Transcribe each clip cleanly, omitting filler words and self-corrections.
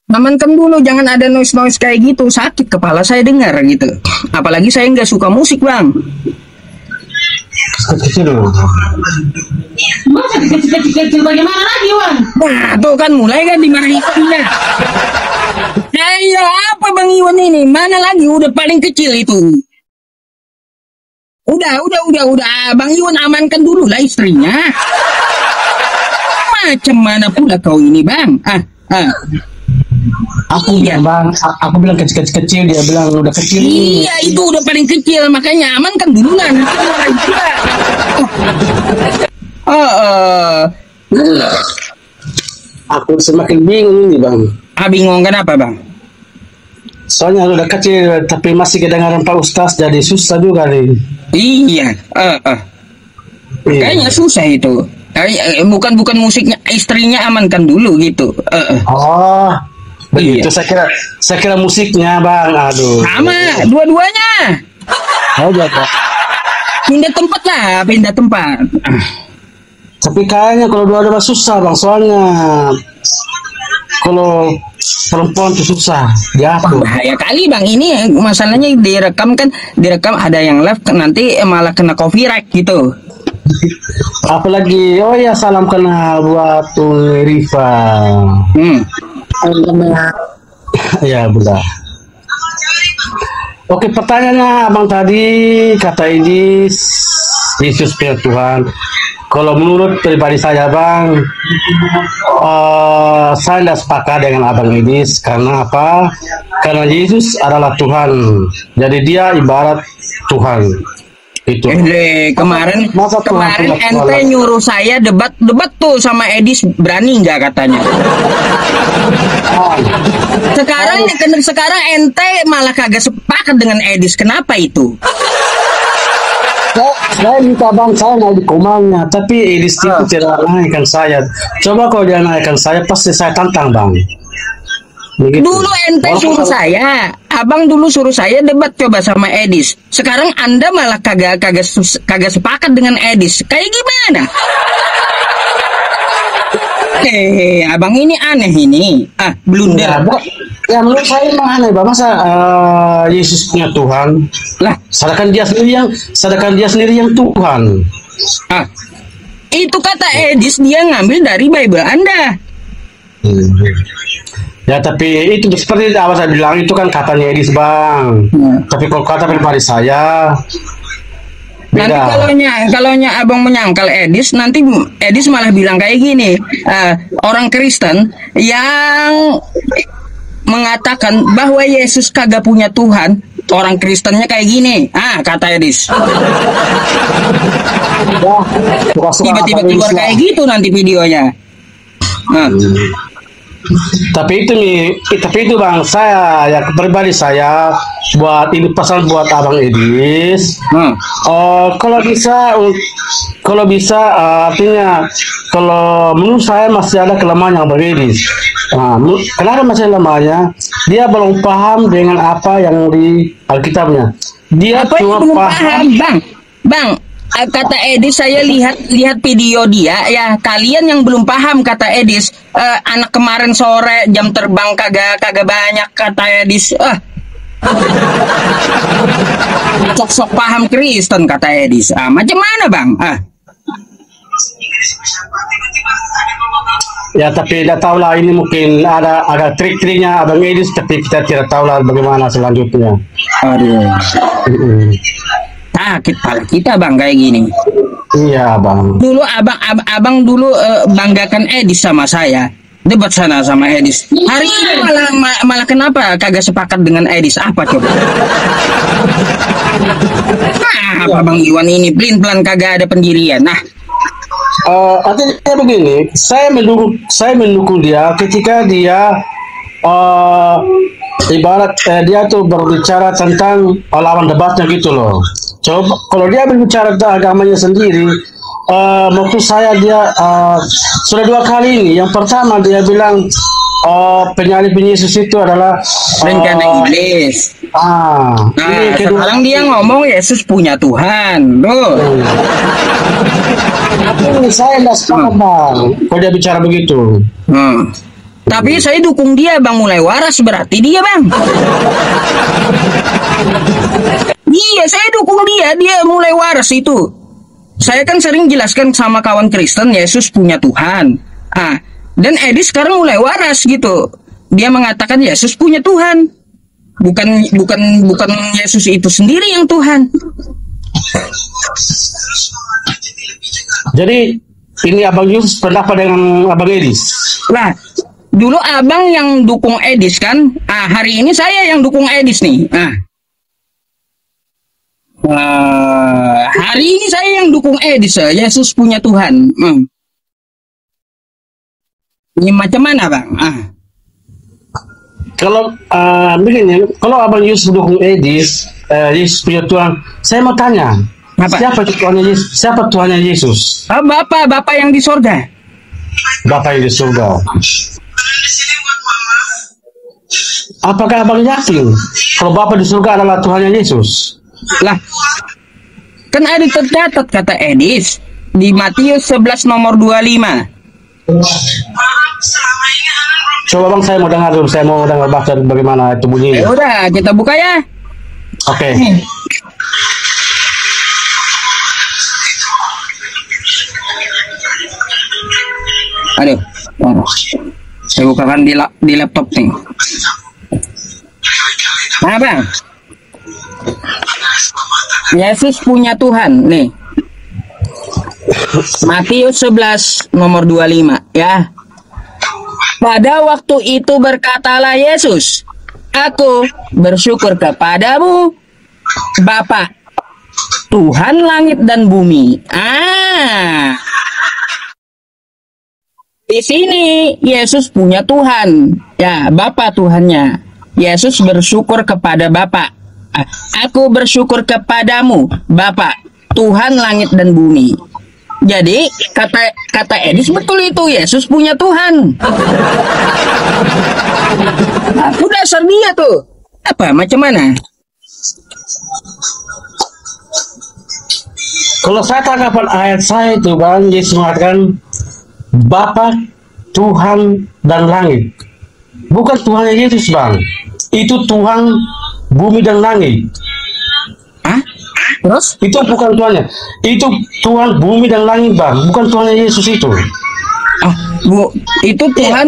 Amankan dulu, jangan ada noise-noise kayak gitu. Sakit kepala saya dengar gitu. Apalagi saya nggak suka musik, Bang. Kecil dulu. Masa kecil bagaimana lagi, Bang? Nah, tuh kan mulai kan dimarahin. Ayo, apa Bang Iwan ini? Mana lagi? Udah paling kecil itu. Udah. Bang Iwan amankan dulu lah istrinya. Macam mana pula kau ini, Bang? Aku bilang bang, aku bilang kecil, dia bilang udah kecil. Iya, itu udah paling kecil, makanya amankan dulu lah. Aku semakin bingung ini bang. Bingung kenapa, Bang? Soalnya udah kecil, tapi masih kedengaran Pak Ustaz, jadi susah juga nih. Iya, kayaknya susah itu. Bukan musiknya, istrinya amankan dulu gitu. Oh, begitu. Iya. Saya kira musiknya bang. Aduh. Sama, dua-duanya. Oh gitu. Pindah tempat. Tapi kayaknya kalau dua-dua susah bang, soalnya kalau perempuan itu susah diatur. Bahaya kali Bang, ini masalahnya direkam ada yang live nanti malah kena copyright gitu. Apalagi, oh ya salam kenal buat Riva. Ya benar. Oke, pertanyaannya abang tadi kata Edis, Yesus punya Tuhan. Kalau menurut pribadi saya bang, saya tidak sepakat dengan abang Edis. Karena apa? Karena Yesus adalah Tuhan. Jadi dia ibarat Tuhan. Itu. Kemarin ente nyuruh saya debat tuh sama Edis, berani nggak katanya? Sekarang ente malah kagak sepakat dengan Edis, kenapa itu? Saya minta bang, saya mau di komanya, tapi Edis itu tidak naikkan saya. Coba kalau dia naikkan saya, pasti saya tantang bang. Begitu. Dulu ente suruh saya, abang dulu suruh saya debat coba sama Edis. Sekarang anda malah kagak sepakat dengan Edis. Kayak gimana? Abang ini aneh ini. Blunder. Ya menurut saya memang aneh bang. Masa Yesus punya Tuhan? Lah, sedangkan dia sendiri yang Tuhan. Itu kata Edis, dia ngambil dari Bible Anda. Ya tapi itu seperti apa saya bilang, itu kan katanya Edis bang. Tapi kalau kata pribadi saya beda. Nanti kalaunya abang menyangkal Edis, nanti Edis malah bilang kayak gini, orang Kristen yang mengatakan bahwa Yesus kagak punya Tuhan, orang Kristennya kayak gini, kata Edis. Tiba-tiba keluar kayak gitu nanti videonya. Tapi itu bang, saya ya pribadi saya buat ini pesan buat abang Edis. Kalau bisa artinya kalau menurut saya masih ada kelemahan yang beredis. Kenapa masih lemahnya? Dia belum paham dengan apa yang di Alkitabnya. Dia cuma paham. Bang, kata Edis, saya lihat video dia ya, kalian yang belum paham kata Edis. Anak kemarin sore jam terbang kagak banyak kata Edis. Sok paham Kristen kata Edis. Macam mana bang? Ya tapi tidak tahu lah, ini mungkin ada trik-triknya abang Edis, tapi kita tidak tahu lah bagaimana selanjutnya. Sakit pala kita bang kayak gini. Iya bang. Dulu abang dulu banggakan Edis sama saya, debat sana sama Edis. Hari ini malah kenapa kagak sepakat dengan Edis? Apa coba? Apa Bang Iwan ini pelin-pelan kagak ada pendirian. Artinya begini, saya mendukung dia ketika dia ibarat dia tuh berbicara tentang lawan debatnya gitu loh. Coba kalau dia berbicara tentang agamanya sendiri, maksud saya dia sudah 2 kali ini. Yang pertama dia bilang penyalib Yesus itu adalah rencana iblis. Sekarang dia ngomong Yesus punya Tuhan, loh. Tapi saya nggak sepakat bang kalau dia bicara begitu. Tapi saya dukung dia bang, mulai waras berarti dia bang. Iya, saya dukung dia mulai waras itu. Saya kan sering jelaskan sama kawan Kristen, Yesus punya Tuhan. Dan Edis sekarang mulai waras gitu. Dia mengatakan Yesus punya Tuhan. Bukan Yesus itu sendiri yang Tuhan. Jadi ini Abang Yus pendapat dengan Abang Edis. Lah, dulu abang yang dukung Edis kan? Hari ini saya yang dukung Edis nih. Hari ini saya yang dukung Edis. Yesus punya Tuhan. Ini macam mana bang? Kalau begini, kalau Abang Yus dukung Edis, Yesus punya Tuhan, saya mau tanya, Apa? Siapa Tuhannya Yesus? Bapak yang di sorga. Bapak yang di surga. Apakah Abang yakin kalau Bapak di surga adalah Tuhannya Yesus? Lah, kan ada tercatat kata Edis di Matius 11 nomor 25. Coba bang, saya mau dengar dulu, saya mau dengar baca bagaimana itu bunyinya. Udah, kita buka ya. Oke. Aduh, saya bukakan di laptop nih. Nah bang, Yesus punya Tuhan nih. Matius 11 nomor 25 ya. Pada waktu itu berkatalah Yesus, aku bersyukur kepadamu, Bapa, Tuhan langit dan bumi. Di sini Yesus punya Tuhan, ya Bapa Tuhannya. Yesus bersyukur kepada Bapa. Aku bersyukur kepadamu, Bapa, Tuhan langit dan bumi. Jadi kata Edis betul itu, Yesus punya Tuhan. Aku dasar dia tuh. Apa macam mana? Kalau saya tanggapan ayat saya itu bang, Yesus mengatakan Bapa, Tuhan dan langit. Bukan Tuhannya Yesus bang. Itu Tuhan bumi dan langit. Terus? Itu bukan Tuhannya. Itu Tuhan bumi dan langit bang. Bukan Tuhannya Yesus itu. Itu Tuhan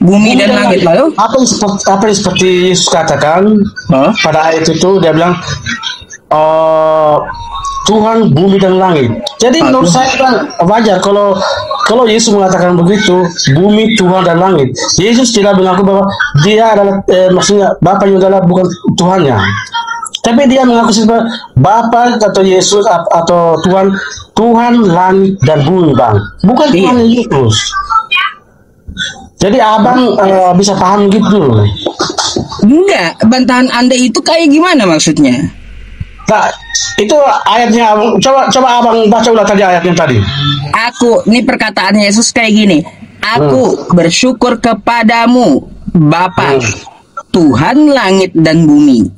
bumi dan langit. Lalu? Apa yang seperti Yesus katakan pada ayat itu, dia bilang Tuhan bumi dan langit. Jadi menurut saya bang, wajar kalau Yesus mengatakan begitu, bumi, Tuhan dan langit. Yesus tidak mengaku bahwa dia adalah maksudnya Bapaknya adalah bukan Tuhannya. Tapi dia mengaku sebagai Bapa atau Yesus atau Tuhan langit dan bumi bang. Bukan Tuhan Yesus. Jadi abang bisa paham gitu. Enggak, bantahan Anda itu kayak gimana maksudnya? Nah, itu ayatnya abang. Coba abang baca ulang tadi ayatnya tadi. Ini perkataan Yesus kayak gini. Aku bersyukur kepadamu, Bapa, Tuhan langit dan bumi.